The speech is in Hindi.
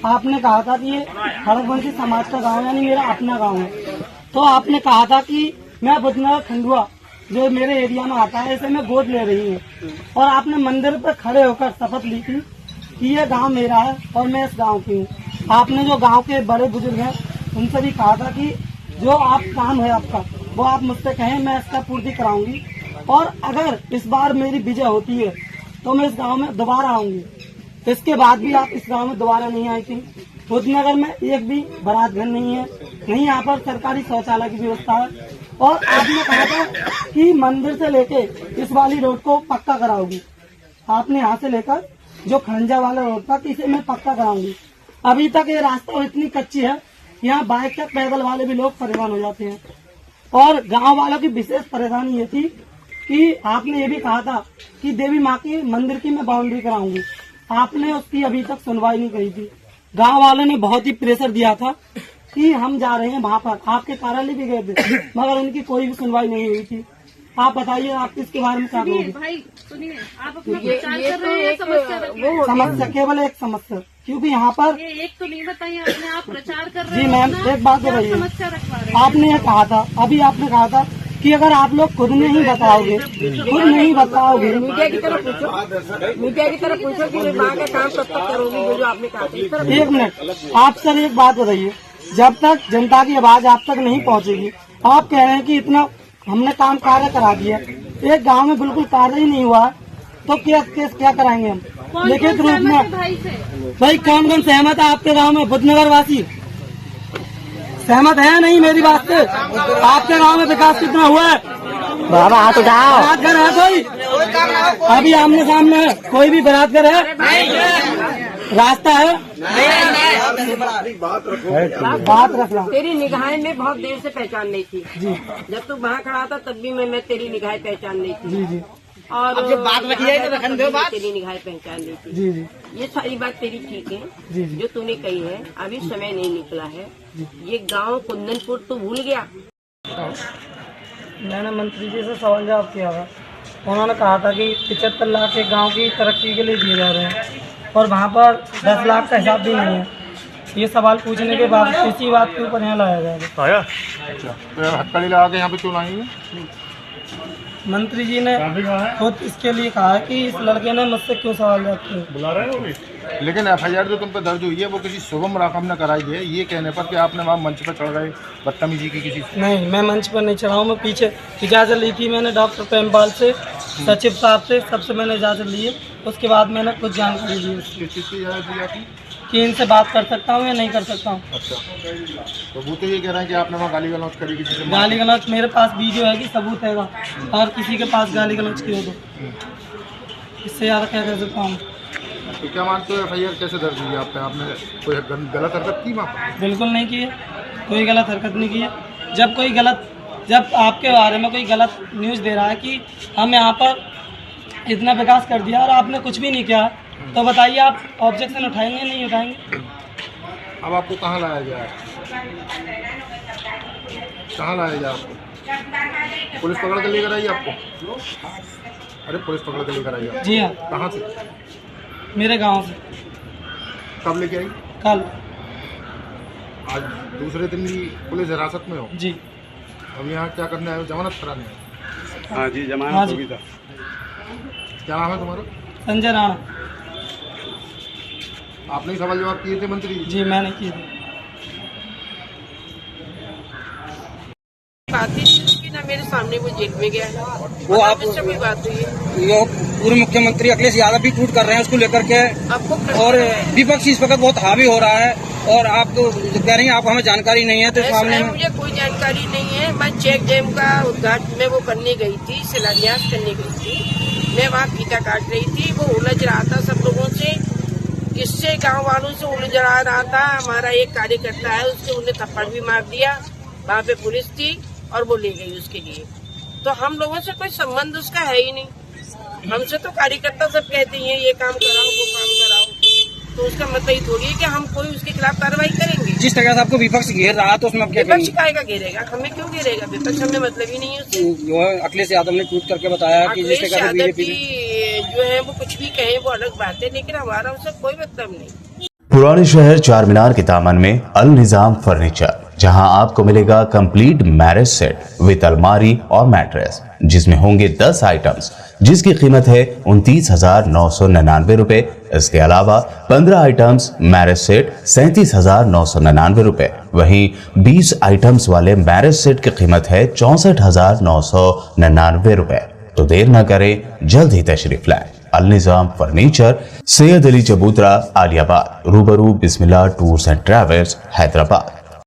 आपने कहा था कि ये खड़गवंशी समाज का गांव यानी मेरा अपना गांव है। तो आपने कहा था कि मैं बुधनगर खंडुआ जो मेरे एरिया में आता है इसे मैं गोद ले रही हूँ, और आपने मंदिर पर खड़े होकर शपथ ली थी कि ये गांव मेरा है और मैं इस गांव की हूँ। आपने जो गांव के बड़े बुजुर्ग हैं उनसे भी कहा था कि जो आप काम है आपका वो आप मुझसे कहें, मैं इसका पूर्ति कराऊंगी, और अगर इस बार मेरी विजय होती है तो मैं इस गांव में दोबारा आऊंगी। इसके बाद भी आप इस गांव में दोबारा नहीं आई थी। बुधनगर में एक भी बारात घर नहीं है, नहीं यहाँ पर सरकारी शौचालय की व्यवस्था है, और आपने कहा था कि मंदिर से लेके इस वाली रोड को पक्का कराओगी। आपने यहाँ से लेकर जो खंजा वाला रोड था इसे मैं पक्का कराऊंगी। अभी तक ये रास्ता इतनी कच्ची है, यहाँ बाइक तक पैदल वाले भी लोग परेशान हो जाते हैं। और गांव वालों की विशेष परेशानी ये थी कि आपने ये भी कहा था कि देवी माँ की मंदिर की मैं बाउंड्री कराऊंगी। आपने उसकी अभी तक सुनवाई नहीं करी थी। गांव वालों ने बहुत ही प्रेशर दिया था कि हम जा रहे हैं वहाँ पर, आपके कार्यालय भी गए थे, मगर उनकी कोई भी सुनवाई नहीं हुई थी। आप बताइए आप इसके बारे में क्या कहोगे? भाई सुनिए, आप अपना प्रचार कर रहे हैं, समस्या केवल एक समस्या, क्योंकि यहाँ पर ये एक तो नहीं बताइए, अपने आप प्रचार कर रहे जी हैं। मैम एक बात बताइए, समस्या रखवा रहे हैं। आपने ये कहा था, अभी आपने कहा था कि अगर आप लोग खुद नहीं बताओगे मीडिया की तरफ पूछो कि माँ का काम कब तक करोगी, जो आपने कहा था। एक मिनट, आप सर एक बात बताइए, जब तक जनता की आवाज आप तक नहीं पहुंचेगी, आप कह रहे हैं कि इतना हमने काम कार्य करा दिया, एक गांव में बिल्कुल कार्य ही नहीं हुआ, तो क्या कराएंगे हम लिखित रूप में? भाई कौन कौन सहमत है आपके गांव में? बुधनगर वासी सहमत है नहीं मेरी बात से? आपके गांव में विकास कितना हुआ है? बाबा हाथ उठाओ। बारात घर है कोई? अभी आमने सामने है कोई भी बारात घर है? रास्ता है? बात रखना। तेरी निगाहें में बहुत देर से पहचान नहीं थी जी। जब तू वहाँ खड़ा था तब भी मैं तेरी निगाहें पहचान नहीं थी। जी जी। और जब बात रखिए तो रखन दो बात। तेरी निगाहें पहचान नहीं थी। जी जी। ये सारी बात तेरी ठीक है जी जी। जो तूने कही है। अभी समय नहीं निकला है। ये गांव कुंदनपुर तू भूल गया। मैंने मंत्री जी से सवाल जवाब किया था, उन्होंने कहा था कि 75 लाख एक गांव की तरक्की के लिए दिए जा रहे हैं, और वहाँ पर 10 लाख का हिसाब भी नहीं है। ये सवाल पूछने के बाद इसी बात के ऊपर यहाँ लाया जाएगा। आया अच्छा, तो यार हथकड़ी लगा के यहाँ पे क्यों लाएंगे? मंत्री जी ने खुद इसके लिए कहा है कि इस लड़के ने मुझसे क्यों सवाल जवाब किए। बुला रहे हो? लेकिन एफआईआर जो तुम पे दर्ज हुई है वो किसी शुभम राकम ने कराई है, ये कहने पर कि आपने वहाँ मंच पर चढ़ गए बदतमीजी की किसी से। नहीं, मैं मंच पर नहीं चढ़ा हूँ। मैं पीछे इजाज़त ली थी मैंने डॉक्टर प्रेमपाल से, सचिव साहब से, सबसे मैंने इजाज़त ली है। उसके बाद मैंने कुछ जानकारी दी किस चीज़ की इजाज़त दी आपने? कि इनसे बात कर सकता हूँ या नहीं कर सकता हूँ। अच्छा, तो वो तो ये कह रहे हैं कि आपने वहाँ गाली गलौज करी किसी से? गाली गलौज मेरे पास वीडियो है कि सबूत है, और किसी के पास गाली गलौज की हो तो इससे ज़्यादा क्या कर सकता हूँ? तो क्या मानते हो एफआईआर कैसे दर्ज हुई आप पे? आपने कोई गलत हरकत की वहाँ पर? बिल्कुल नहीं की है, कोई गलत हरकत नहीं की है। जब आपके बारे में कोई गलत न्यूज़ दे रहा है कि हम यहाँ पर इतना विकास कर दिया और आपने कुछ भी नहीं किया, तो बताइए आप ऑब्जेक्शन उठाएंगे नहीं उठाएंगे? अब आपको कहाँ लाया गया है? कहाँ लाया गया आपको? पुलिस पकड़ के लेकर आई आपको? अरे पुलिस पकड़ के लेकर आई? जी हाँ। कहाँ से? मेरे गांव से। कब लेके आई? कल। आज दूसरे दिन भी पुलिस हिरासत में हो? जी। अब यहाँ क्या करने आए हो? जमानत कराने? हाँ जी, जमानत हाँ जी। होगी था। क्या नाम है तुम्हारा? संजय राणा। आपने ही सवाल जवाब किए थे मंत्री जी? मैंने किए थे। बात ही नहीं ना, मेरे सामने वो जेल में गया है। वो आप मुझसे कोई बात हुई है? वो पूर्व मुख्यमंत्री अखिलेश यादव भी ट्वीट कर रहे हैं उसको लेकर के, आपको और विपक्ष इस वक्त बहुत हावी हो रहा है, और आप तो कह रही हैं आप हमें जानकारी नहीं है, तो इस मामले में मुझे कोई जानकारी नहीं है। मैं चेक डैम का उद्घाटन में वो करने गई थी, शिलान्यास करने गई थी। मैं वहाँ फीता काट रही थी, वो उलझ रहा था सब लोगों से, किससे गांव वालों से उलझ रहा था। हमारा एक कार्यकर्ता है, उससे उन्हें थप्पड़ भी मार दिया। वहाँ पे पुलिस थी और वो ले गई उसके लिए। तो हम लोगों से कोई संबंध उसका है ही नहीं। हमसे तो कार्यकर्ता सब कहते हैं ये काम कराओ वो काम कराओ, तो उसका मतलब ये थोड़ी है कि हम कोई उसके खिलाफ कार्रवाई करेंगे। जिस तरह से आपको विपक्ष घेर रहा है तो उसमें आप क्या विपक्ष कहेंगे? काहेगा घेरेगा? हमें क्यों घेरेगा? विपक्ष हमें मतलब ही नहीं है उससे। जो है अखिलेश यादव ने ट्वीट करके बताया कि जिस अखिलेश तरह से यादव बीजेपी की जो है वो कुछ भी कहे वो अलग बात है, लेकिन हमारा उससे कोई मतलब नहीं। पुराने शहर चार मीनार के दामन में अल निजाम फर्नीचर, जहां आपको मिलेगा कंप्लीट मैरिज सेट विद अलमारी और मैट्रेस, जिसमें होंगे 10 आइटम्स जिसकी कीमत है 29,999 रुपए। इसके अलावा 15 आइटम्स मैरिज सेट 37,999 रुपए। वहीं 20 आइटम्स वाले मैरिज सेट की कीमत है 64,999 रुपए। तो देर न करें, जल्द ही तशरीफ लाएं। अल निजाम फर्नीचर, सैयद अली चबूतरा, आलियाबाद, रूबरू बिस्मिल्लाह टूर्स एंड ट्रैवल्स, हैदराबाद।